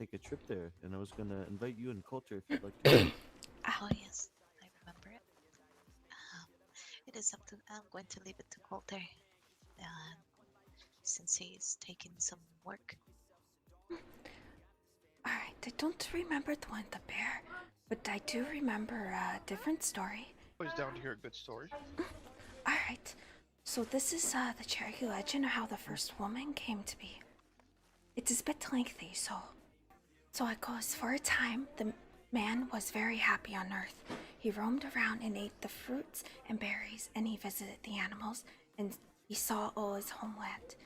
take a trip there, and I was gonna invite you and Coulter if you'd like to go. Oh, yes, I remember it. Um, it is something I'm going to leave it to Coulter, since he's taking some work. Alright, I don't remember the one with the bear, but I do remember a different story. Always down to hear a good story. Alright, so this is the Cherokee legend of how the first woman came to be. It is a bit lengthy, so it goes. For a time, the man was very happy on Earth. He roamed around and ate the fruits and berries, and he visited the animals, and he saw all his homeland.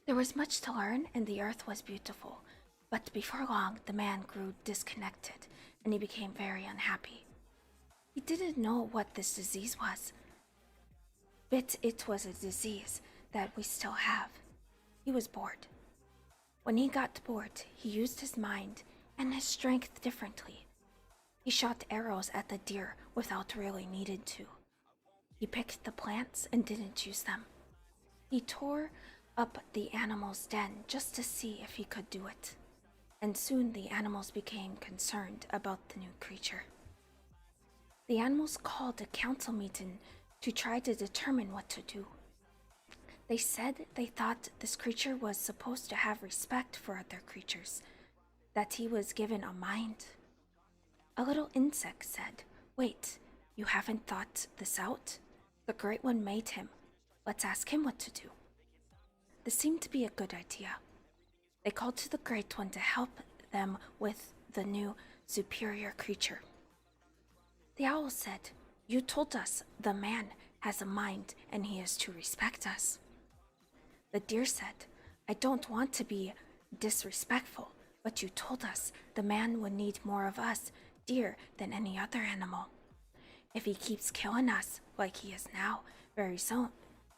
There was much to learn, and the Earth was beautiful. But before long, the man grew disconnected, and he became very unhappy. He didn't know what this disease was, but it was a disease that we still have. He was bored. When he got bored, he used his mind and his strength differently. He shot arrows at the deer without really needing to. He picked the plants and didn't use them. He tore up the animal's den just to see if he could do it. And soon the animals became concerned about the new creature. The animals called a council meeting to try to determine what to do. They said they thought this creature was supposed to have respect for other creatures, that he was given a mind. A little insect said, "Wait, you haven't thought this out? The Great One made him. Let's ask him what to do." This seemed to be a good idea. They called to the Great One to help them with the new superior creature. The owl said, "You told us the man has a mind and he is to respect us." The deer said, "I don't want to be disrespectful, but you told us the man would need more of us, deer, than any other animal. If he keeps killing us like he is now, very soon,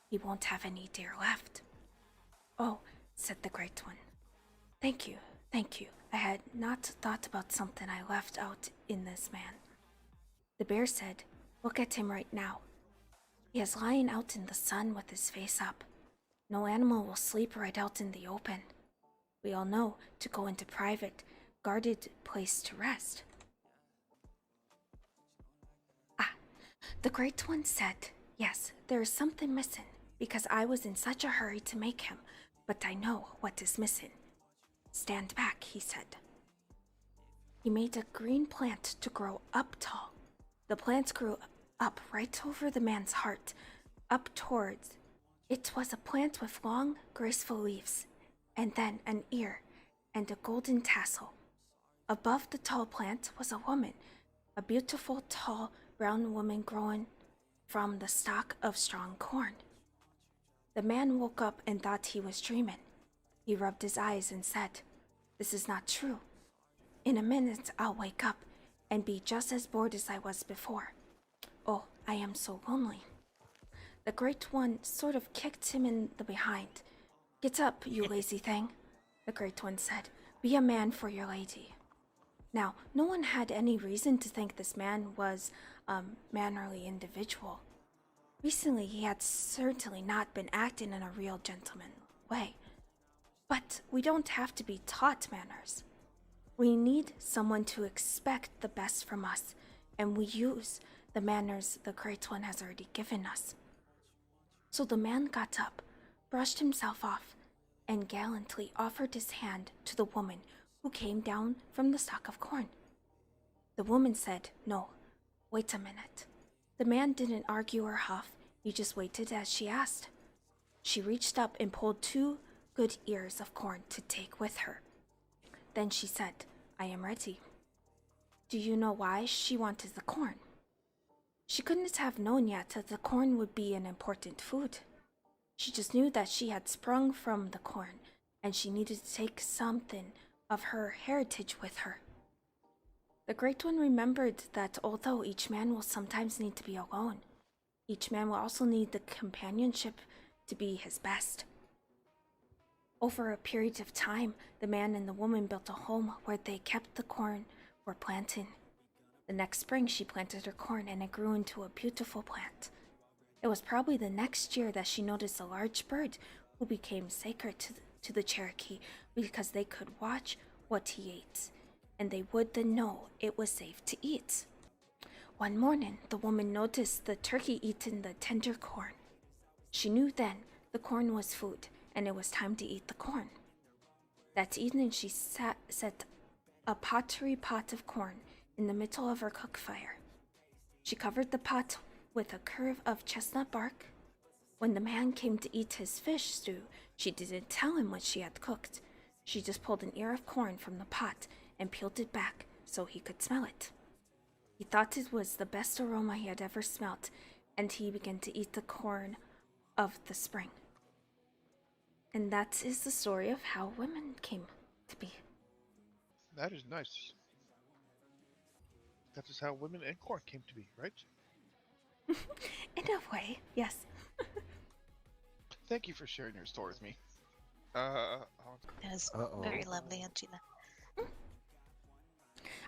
he won't have any deer left." "Oh," said the Great One. Thank you. I had not thought about something I left out in this man." The bear said, "Look at him right now. He is lying out in the sun with his face up. No animal will sleep right out in the open. We all know to go into private, guarded place to rest." The Great One said, "Yes, there is something missing, because I was in such a hurry to make him, but I know what is missing. Stand back," he said. He made a green plant to grow up tall. The plant grew up right over the man's heart, up towards. It was a plant with long, graceful leaves, and then an ear and a golden tassel. Above the tall plant was a woman, a beautiful, tall, brown woman growing from the stalk of strong corn. The man woke up and thought he was dreaming. He rubbed his eyes and said, "This is not true. In a minute I'll wake up and be just as bored as I was before. Oh, I am so lonely." The Great One sort of kicked him in the behind. "Get up, you lazy thing," the Great One said. "Be a man for your lady." Now, no one had any reason to think this man was a mannerly individual. Recently, he had certainly not been acting in a real gentleman way. But we don't have to be taught manners. We need someone to expect the best from us, and we use the manners the Great One has already given us. So the man got up, brushed himself off, and gallantly offered his hand to the woman who came down from the stalk of corn. The woman said, "No, wait a minute." The man didn't argue or huff, he just waited as she asked. She reached up and pulled 2 good ears of corn to take with her. Then she said, "I am ready." Do you know why she wanted the corn? She couldn't have known yet that the corn would be an important food. She just knew that she had sprung from the corn, and she needed to take something of her heritage with her. The Great One remembered that although each man will sometimes need to be alone, each man will also need the companionship to be his best. Over a period of time, the man and the woman built a home where they kept the corn for planting. The next spring, she planted her corn and it grew into a beautiful plant. It was probably the next year that she noticed a large bird who became sacred to the Cherokee because they could watch what he ate, and they would then know it was safe to eat. One morning, the woman noticed the turkey eating the tender corn. She knew then the corn was food, and it was time to eat the corn. That evening, she set a pottery pot of corn in the middle of her cook fire. She covered the pot with a curve of chestnut bark. When the man came to eat his fish stew, she didn't tell him what she had cooked. She just pulled an ear of corn from the pot and peeled it back so he could smell it. He thought it was the best aroma he had ever smelt, and he began to eat the corn of the spring. And that is the story of how women came to be. That is nice. That is how women and corn came to be, right? In a way, yes. Thank you for sharing your story with me. That was very lovely, Angela.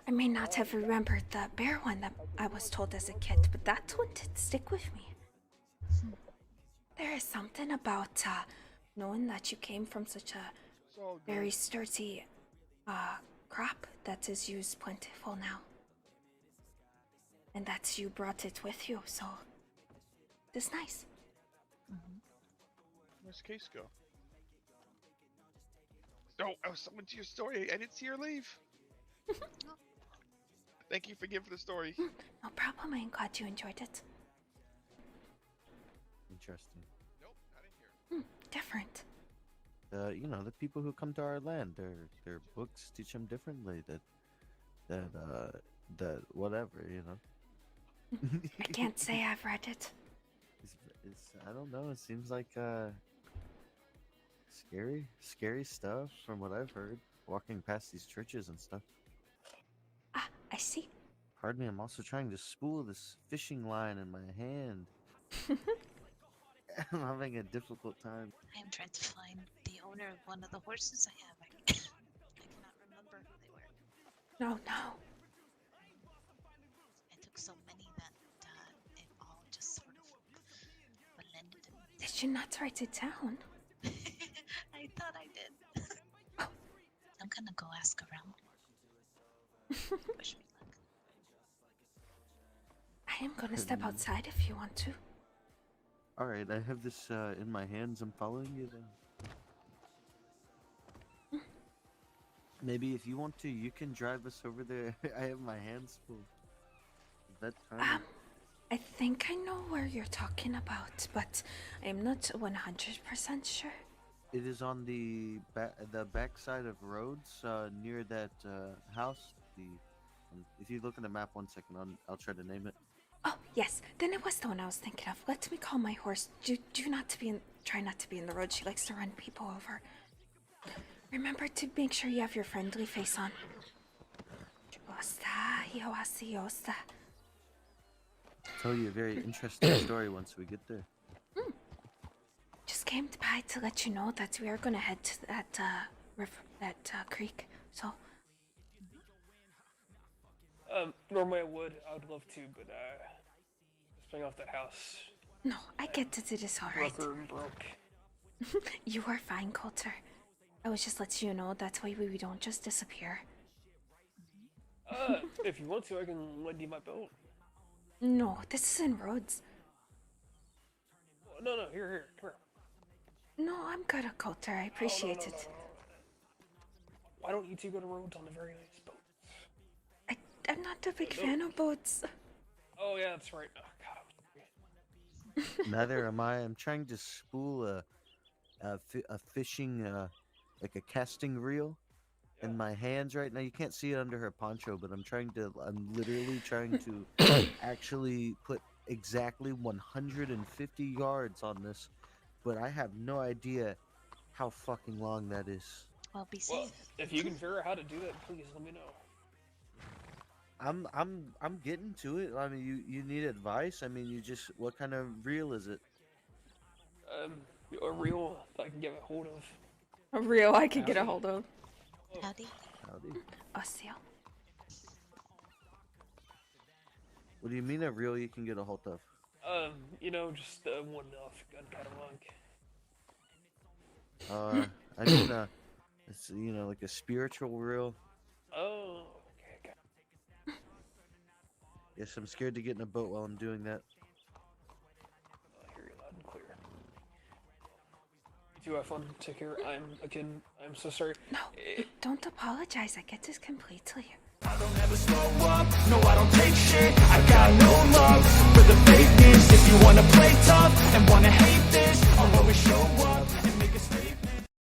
I may not have remembered the bear one that I was told as a kid, but that one did stick with me. There is something about knowing that you came from such a very sturdy crop that is used plentiful now. And that you brought it with you, so it's nice. Where's Case go? Oh, I was summoned to your story. I didn't see her leave. Thank you for giving the story. No problem, I'm glad you enjoyed it. Interesting. Nope, not in here. Different. You know, the people who come to our land, their books teach them differently. That whatever, you know. I can't say I've read it. It's I don't know. It seems like scary stuff from what I've heard. Walking past these churches and stuff. Ah, I see. Pardon me. I'm also trying to spool this fishing line in my hand. I'm having a difficult time. I am trying to find the owner of one of the horses I have. I cannot remember who they were. No. I took so many that it all just sort of blended in. Did you not write it down? I thought I did. I'm gonna go ask around. Wish me luck. I am gonna step outside if you want to. All right, I have this in my hands. I'm following you then. Maybe if you want to, you can drive us over there. I have my hands full. Is that fine? I think I know where you're talking about, but I'm not 100% sure. It is on the back side of roads near that house. If you look at the map 1 second, I'll try to name it. Oh yes, then it was the one I was thinking of. Let me call my horse. Try not to be in the road. She likes to run people over. Remember to make sure you have your friendly face on. Tell you a very interesting story once we get there. Just came by to let you know that we are gonna head to that creek. So. Normally I would love to, but just paying off that house. No, I get that it is alright. Broke. You are fine, Coulter. I was just letting you know that way we don't just disappear. If you want to, I can lend you my boat. No, this isn't roads. No, here, come here. No, I'm good at Coulter. I appreciate it. No. Why don't you two go to roads on the very nice boat? I'm not a big fan of boats. Oh yeah, that's right. Oh god. Neither am I. I'm trying to spool a fishing like a casting reel in my hands right now. You can't see it under her poncho, but I'm literally trying to actually put exactly 150 yards on this, but I have no idea how fucking long that is. Well, be Well, safe. if you can figure out how to do that, please let me know. I'm getting to it. I mean, you need advice? I mean, what kind of reel is it? A reel I can get a hold of. A reel I could get a hold of. Howdy. Osio. What do you mean a reel you can get a hold of? Just one off gun catalog. I mean, It's, you know, like a spiritual reel. Oh, okay. Yes, I'm scared to get in a boat while I'm doing that. I hear you loud and clear. You two have fun. Take care. I'm so sorry. No, don't apologize. I get this completely. I don't ever slow up, no I don't take shit. I got no love for the fakeness. If you wanna play tough and wanna hate this,